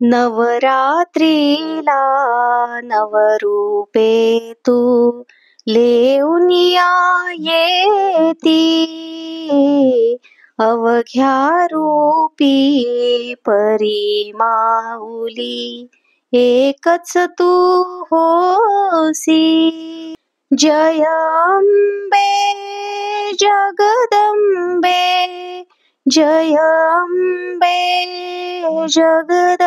नवरात्रीला नवरूपे तू लेऊनिया येती, अवघ्या रूपी परी माऊली एकच तू होसी. जय अंबे जगदंबे, जय अंबे जगदंबे.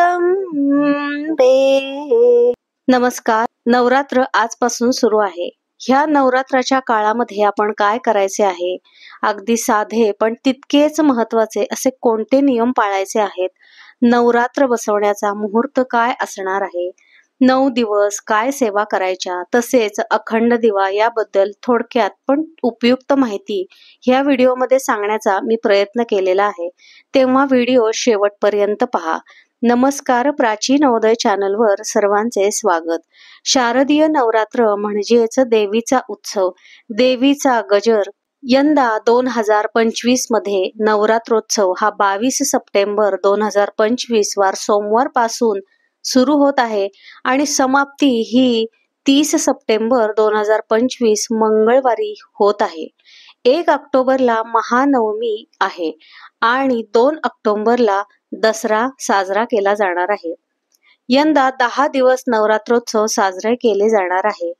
नमस्कार. नवरात्र आजपासून सुरू आहे. ह्या नवरात्राच्या काळामध्ये आपण काय करायचे आहे? अगदी साधे पण तितकेच महत्वाचे असे कोणते नियम पाळायचे आहेत? नवरात्र बसवण्याचा मुहूर्त काय असणार आहे? 9 दिवस काय सेवा करायच्या, तसेच अखंड दिवा याबद्दल थोडक्यात पण उपयुक्त माहिती ह्या व्हिडिओमध्ये सांगण्याचा मी प्रयत्न केलेला आहे. तेव्हा व्हिडिओ शेवटपर्यंत पहा. नमस्कार. प्राची नवोदय चॅनलवर सर्वांचे स्वागत. शारदीय नवरात्र म्हणजेच देवीचा उत्सव, देवीचा गजर. यंदा 2025 मध्ये नवरात्रोत्सव हा 22 सप्टेंबर 2025 वार सोमवार पासून सुरू होत आहे आणि समाप्ती ही 30 सप्टेंबर 2025 मंगळवारी होत आहे. 1 ऑक्टोबरला महानवमी आहे आणि 2 ऑक्टोबरला दसरा साजरा केला जाणार आहे. यंदा 10 दिवस नवरात्रोत्सव साजरे केले जाणार आहे.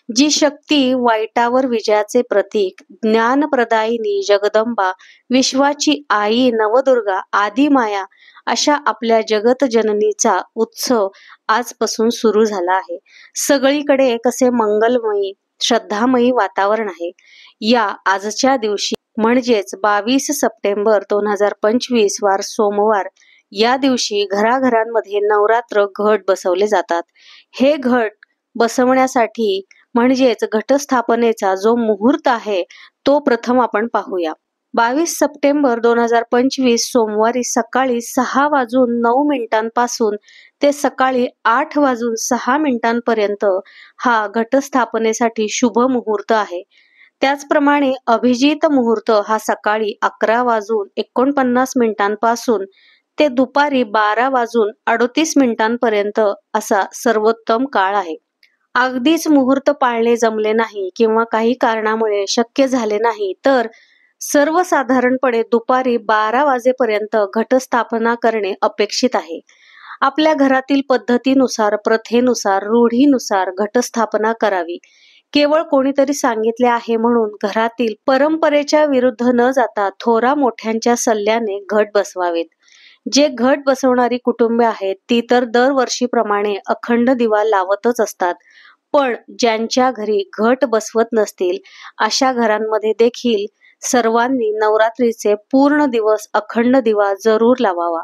जी शक्ती वाईटावर विजयाचे प्रतीक, ज्ञानप्रदायिनी जगदंबा, विश्वाची आई नवदुर्गा, आदिमाया अशा आपल्या जगत जननीचा उत्सव आजपासून सुरू झाला आहे. सगळीकडे कसे मंगलमयी श्रद्धामयी वातावरण आहे. या आजच्या दिवशी म्हणजेच 22 सप्टेंबर 2025 वार सोमवार या दिवशी घराघरांमध्ये नवरात्र घट बसवले जातात. हे घट बसवण्यासाठी म्हणजेच घटस्थापनेचा जो मुहूर्त आहे तो प्रथम आपण पाहूया. 22 सप्टेंबर 2025 सोमवारी सकाळी 6:09 पासून ते सकाळी 8:06 पर्यंत हा घटस्थापनेसाठी शुभ मुहूर्त आहे. त्याचप्रमाणे अभिजित मुहूर्त हा सकाळी 11:49 पासून ते दुपारी 12:38 पर्यंत असा सर्वोत्तम काळ आहे. अगदीच मुहूर्त पाळणे जमले नाही किंवा काही कारणामुळे शक्य झाले नाही तर सर्वसाधारणपणे दुपारी 12 वाजेपर्यंत घटस्थापना करणे अपेक्षित आहे. आपल्या घरातील पद्धतीनुसार, प्रथेनुसार, रूढीनुसार घटस्थापना करावी. केवळ कोणीतरी सांगितले आहे म्हणून घरातील परंपरेच्या विरुद्ध न जाता थोरा मोठ्यांच्या सल्ल्याने घट बसवावेत. जे घट बसवणारी कुटुंबे आहेत ती तर दरवर्षीप्रमाणे अखंड दिवा लावतच असतात, पण ज्यांच्या घरी घट बसवत नसतील अशा घरांमध्ये देखील सर्वांनी नवरात्रीचे पूर्ण दिवस अखंड दिवा जरूर लावावा.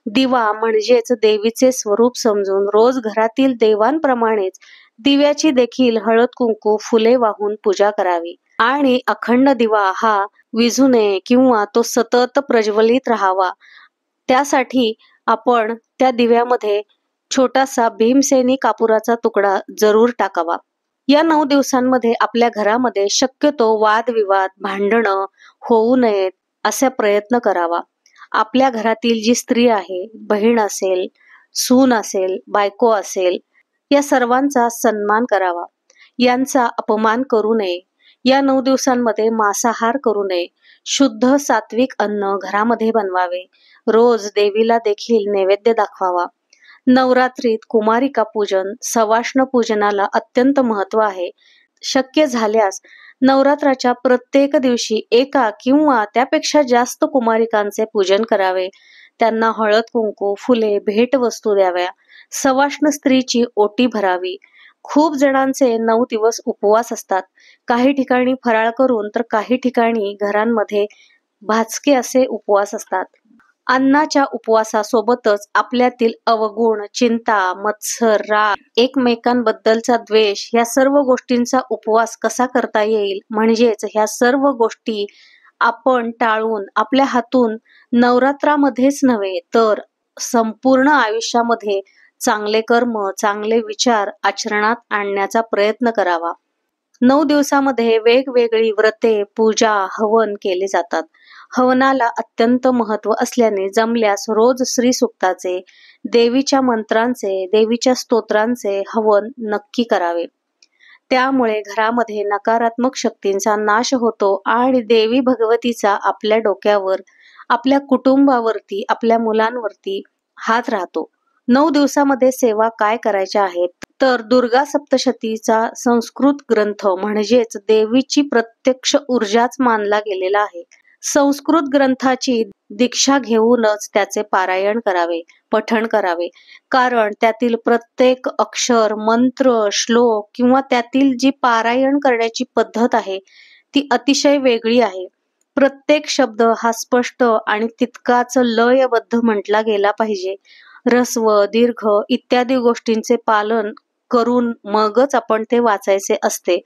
दिवा म्हणजेच देवीचे स्वरूप समजून रोज घरातील देवांप्रमाणेच दिव्याची देखील हळद कुंकू फुले वाहून पूजा करावी आणि अखंड दिवा हा विझू नये किंवा तो सतत प्रज्वलित राहावा. त्यासाठी आपण त्या दिव्यामध्ये छोटासा भीमसेनी कापुराचा तुकडा जरूर टाकावा. या 9 दिवसांमध्ये आपल्या घरामध्ये शक्यतो वादविवाद, भांडणं होऊ नयेत असा प्रयत्न करावा. आपल्या घरातील जी स्त्री आहे, बहीण असेल, सून असेल, बायको असेल, या सर्वांचा सन्मान करावा. यांचा अपमान करू नये. या 9 दिवसांमध्ये मांसाहार करू नये. शुद्ध सात्विक अन्न घरामध्ये बनवावे. रोज देवीला देखील नैवेद्य दाखवावा. नवरात्रीत कुमारिका पूजन, सवाष्ण पूजनाला अत्यंत महत्व आहे. शक्य झाल्यास नवरात्राच्या प्रत्येक दिवशी एका किंवा त्यापेक्षा जास्त कुमारिकांचे पूजन करावे. त्यांना हळद कुंकू, फुले, भेटवस्तू द्याव्या. सवाष्ण स्त्रीची ओटी भरावी. खूप जणांचे 9 दिवस उपवास असतात. काही ठिकाणी फराळ करून तर काही ठिकाणी घरांमध्ये भाचके असे उपवास असतात. अन्नाच्या उपवासासोबतच आपल्यातील अवगुण, चिंता, मत्सर, राग, एकमेकांबद्दलचा द्वेष या सर्व गोष्टींचा उपवास कसा करता येईल, म्हणजेच ह्या सर्व गोष्टी आपण टाळून आपल्या हातून नवरात्रामध्येच नव्हे तर संपूर्ण आयुष्यामध्ये चांगले कर्म, चांगले विचार आचरणात आणण्याचा प्रयत्न करावा. 9 दिवसामध्ये वेगवेगळी व्रते, पूजा, हवन केले जातात. हवनाला अत्यंत महत्व असल्याने जमल्यास रोज श्री सूक्ताचे, देवीच्या मंत्रांचे, देवीच्या स्तोत्रांचे हवन नक्की करावे. त्यामुळे घरामध्ये नकारात्मक शक्तींचा नाश होतो आणि देवी भगवतीचा आपल्या डोक्यावर, आपल्या कुटुंबावरती, आपल्या मुलांवरती हात राहतो. 9 दिवसामध्ये सेवा काय करायच्या आहेत, तर दुर्गा सप्तशतीचा संस्कृत ग्रंथ म्हणजेच देवीची प्रत्यक्ष ऊर्जाच मानला गेलेला आहे. संस्कृत ग्रंथाची दीक्षा घेऊनच त्याचे पारायण करावे, पठण करावे. कारण त्यातील प्रत्येक अक्षर, मंत्र, श्लोक किंवा त्यातील जी पारायण करण्याची पद्धत आहे ती अतिशय वेगळी आहे. प्रत्येक शब्द हा स्पष्ट आणि तितकाच लयबद्ध म्हटला गेला पाहिजे. ऱ्हस्व, दीर्घ इत्यादी गोष्टींचे पालन करून मगच आपण ते वाचायचे असते,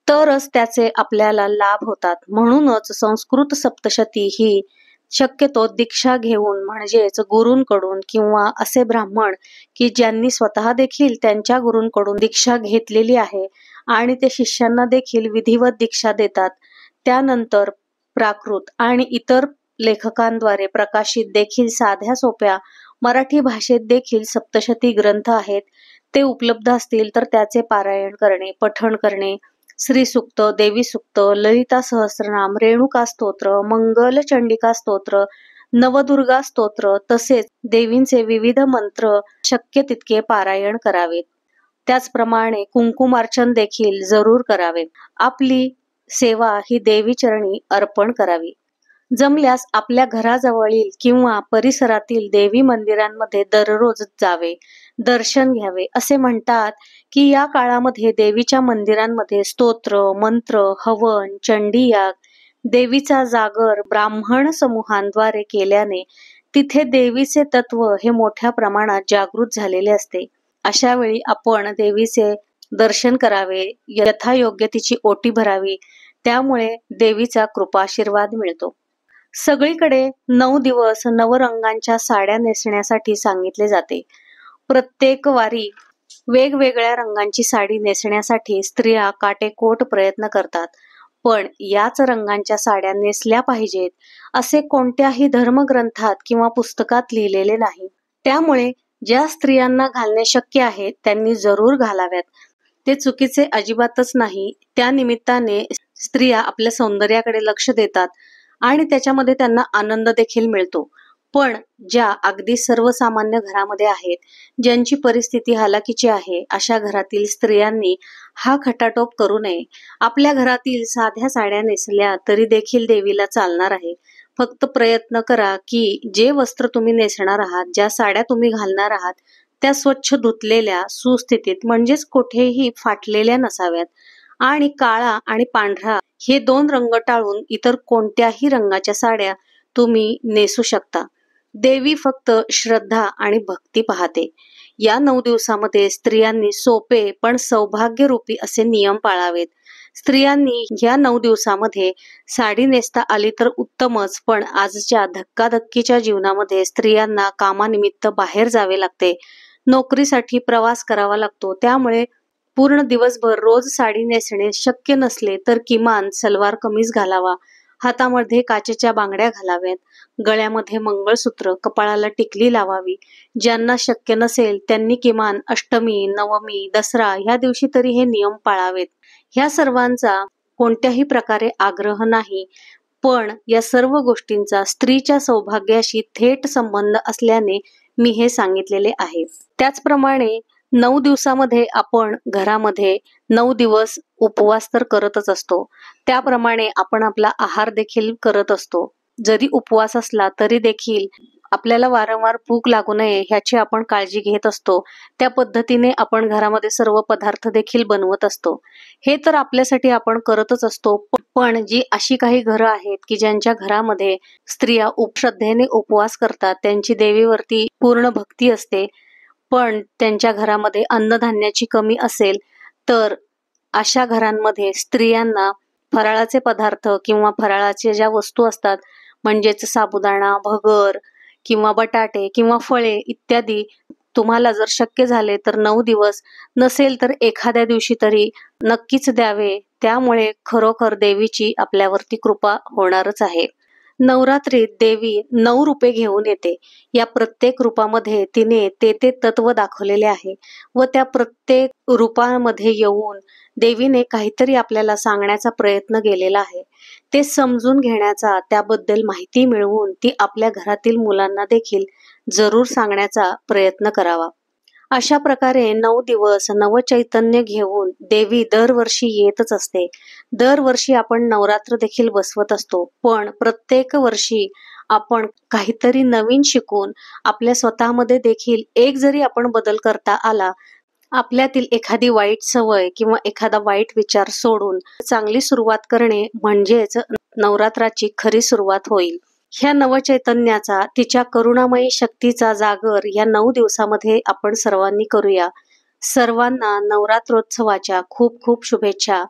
तरच त्याचे आपल्याला लाभ होतात. म्हणूनच संस्कृत सप्तशती ही शक्यतो दीक्षा घेऊन म्हणजेच गुरूंकडून किंवा असे ब्राह्मण की ज्यांनी स्वतः देखील त्यांच्या गुरूंकडून दीक्षा घेतलेली आहे आणि ते शिष्यांना देखील विधिवत दीक्षा देतात. त्यानंतर प्राकृत आणि इतर लेखकांद्वारे प्रकाशित देखील साध्या सोप्या मराठी भाषेत देखील सप्तशती ग्रंथ आहेत. ते उपलब्ध असतील तर त्याचे पारायण करणे, पठण करणे. श्रीसूक्त, देवी सूक्त, ललिता सहस्रनाम, रेणुका स्तोत्र, मंगल चंडिका स्तोत्र, नवदुर्गा स्तोत्र तसेच देवींचे विविध मंत्र शक्य तितके पारायण करावेत. त्याचप्रमाणे कुंकुमार्चन देखील जरूर करावे. आपली सेवा ही देवी चरणी अर्पण करावी. जमल्यास आपल्या घराजवळील किंवा परिसरातील देवी मंदिरांमध्ये दररोज जावे, दर्शन घ्यावे. असे म्हणतात की या काळामध्ये देवीच्या मंदिरांमध्ये स्तोत्र, मंत्र, हवन, चंडीयाग, देवीचा जागर ब्राह्मण समूहांद्वारे केल्याने तिथे देवीचे तत्व हे मोठ्या प्रमाणात जागृत झालेले असते. अशा वेळी आपण देवीचे दर्शन करावे, यथायोग्य तिची ओटी भरावी. त्यामुळे देवीचा कृपाशीर्वाद मिळतो. सगळीकडे 9 दिवस नवरंगांच्या साड्या नेसण्यासाठी सांगितले जाते. प्रत्येक वारी वेगवेगळ्या रंगांची साडी नेसण्यासाठी स्त्रिया काटेकोट प्रयत्न करतात. पण याच रंगांच्या साड्या नेसल्या पाहिजेत असे कोणत्याही धर्मग्रंथात किंवा पुस्तकात लिहिलेले नाही. त्यामुळे ज्या स्त्रियांना घालणे शक्य आहे त्यांनी जरूर घालाव्यात. ते चुकीचे अजिबातच नाही. त्या निमित्ताने स्त्रिया आपल्या सौंदर्याकडे लक्ष देतात आणि त्याच्यामध्ये त्यांना आनंद देखील मिळतो. पण ज्या अगदी सर्वसामान्य घरामध्ये आहेत, ज्यांची परिस्थिती हालाकीची आहे, अशा घरातील स्त्रियांनी हा खटाटोप करू नये. आपल्या घरातील साध्या साड्या नेसल्या तरी देखील देवीला चालणार आहे. फक्त प्रयत्न करा की जे वस्त्र तुम्ही नेसणार आहात, ज्या साड्या तुम्ही घालणार आहात त्या स्वच्छ धुतलेल्या, सुस्थितीत म्हणजेच कुठेही फाटलेल्या नसाव्यात आणि काळा आणि पांढरा हे 2 रंग टाळून इतर कोणत्याही रंगाच्या साड्या तुम्ही नेसू शकता. देवी फक्त श्रद्धा आणि भक्ती पाहते. या 9 दिवसामध्ये स्त्रियांनी सोपे पण सौभाग्यरूपी असे नियम पाळावेत. स्त्रियांनी या 9 दिवसामध्ये साडी नेसता आली तर उत्तमच, पण आजच्या धक्काधक्कीच्या जीवनामध्ये स्त्रियांना कामानिमित्त बाहेर जावे लागते, नोकरीसाठी प्रवास करावा लागतो. त्यामुळे पूर्ण दिवसभर रोज साडी नेसणे शक्य नसले तर किमान सलवार कमीज घालावा. हातामध्ये काचेच्या बांगड्या घालाव्यात, गळ्यामध्ये मंगळसूत्र, कपाळाला टिकली लावावी. ज्यांना शक्य नसेल त्यांनी किमान अष्टमी, नवमी, दसरा ह्या दिवशी तरी हे नियम पाळावेत. ह्या सर्वांचा कोणत्याही प्रकारे आग्रह नाही, पण या सर्व गोष्टींचा स्त्रीच्या सौभाग्याशी थेट संबंध असल्याने मी हे सांगितलेले आहे. त्याचप्रमाणे 9 दिवसामध्ये आपण घरामध्ये 9 दिवस उपवास तर करतच असतो. त्याप्रमाणे आपण आपला आहार देखील करत असतो. जरी उपवास असला तरी देखील आपल्याला वारंवार भूक लागू नये ह्याची आपण काळजी घेत असतो. त्या पद्धतीने आपण घरामध्ये सर्व पदार्थ देखील बनवत असतो. हे तर आपल्यासाठी आपण करतच असतो. पण जी अशी काही घरं आहेत की ज्यांच्या घरामध्ये स्त्रिया श्रद्धेने उपवास करतात, त्यांची देवीवरती पूर्ण भक्ती असते, पण त्यांच्या घरामध्ये अन्नधान्याची कमी असेल तर अशा घरांमध्ये स्त्रियांना फराळाचे पदार्थ किंवा फराळाच्या ज्या वस्तू असतात म्हणजेच साबुदाणा, भगर किंवा बटाटे किंवा फळे इत्यादी तुम्हाला जर शक्य झाले तर 9 दिवस, नसेल तर एखाद्या दिवशी तरी नक्कीच द्यावे. त्यामुळे खरोखर देवीची आपल्यावरती कृपा होणारच आहे. नवरात्रीत देवी 9 रूपे घेऊन येते. या प्रत्येक रूपामध्ये तिने ते तत्व दाखवलेले आहे व त्या प्रत्येक रूपामध्ये येऊन देवीने काहीतरी आपल्याला सांगण्याचा प्रयत्न केलेला आहे. ते समजून घेण्याचा, त्याबद्दल माहिती मिळवून ती आपल्या घरातील मुलांना देखील जरूर सांगण्याचा प्रयत्न करावा. अशा प्रकारे 9 दिवस नवचैतन्य घेऊन देवी दरवर्षी येतच असते. दरवर्षी आपण नवरात्र देखील बसवत असतो, पण प्रत्येक वर्षी आपण काहीतरी नवीन शिकून आपल्या स्वतःमध्ये देखील एक जरी आपण बदल करता आला, आपल्यातील एखादी वाईट सवय किंवा एखादा वाईट विचार सोडून चांगली सुरुवात करणे म्हणजेच नवरात्राची खरी सुरुवात होईल. ह्या नवचैतन्याचा, तिच्या करुणामयी शक्तीचा जागर या 9 दिवसामध्ये आपण सर्वांनी करूया. सर्वांना नवरात्रोत्सवाच्या खूप खूप शुभेच्छा.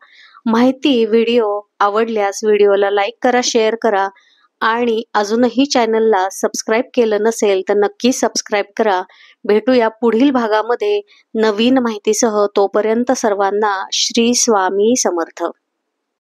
माहिती व्हिडिओ आवडल्यास व्हिडिओला लाईक करा, शेअर करा आणि अजूनही चॅनलला सबस्क्राईब केलं नसेल तर नक्की सबस्क्राईब करा. भेटूया पुढील भागामध्ये नवीन माहितीसह. तोपर्यंत सर्वांना श्री स्वामी समर्थ.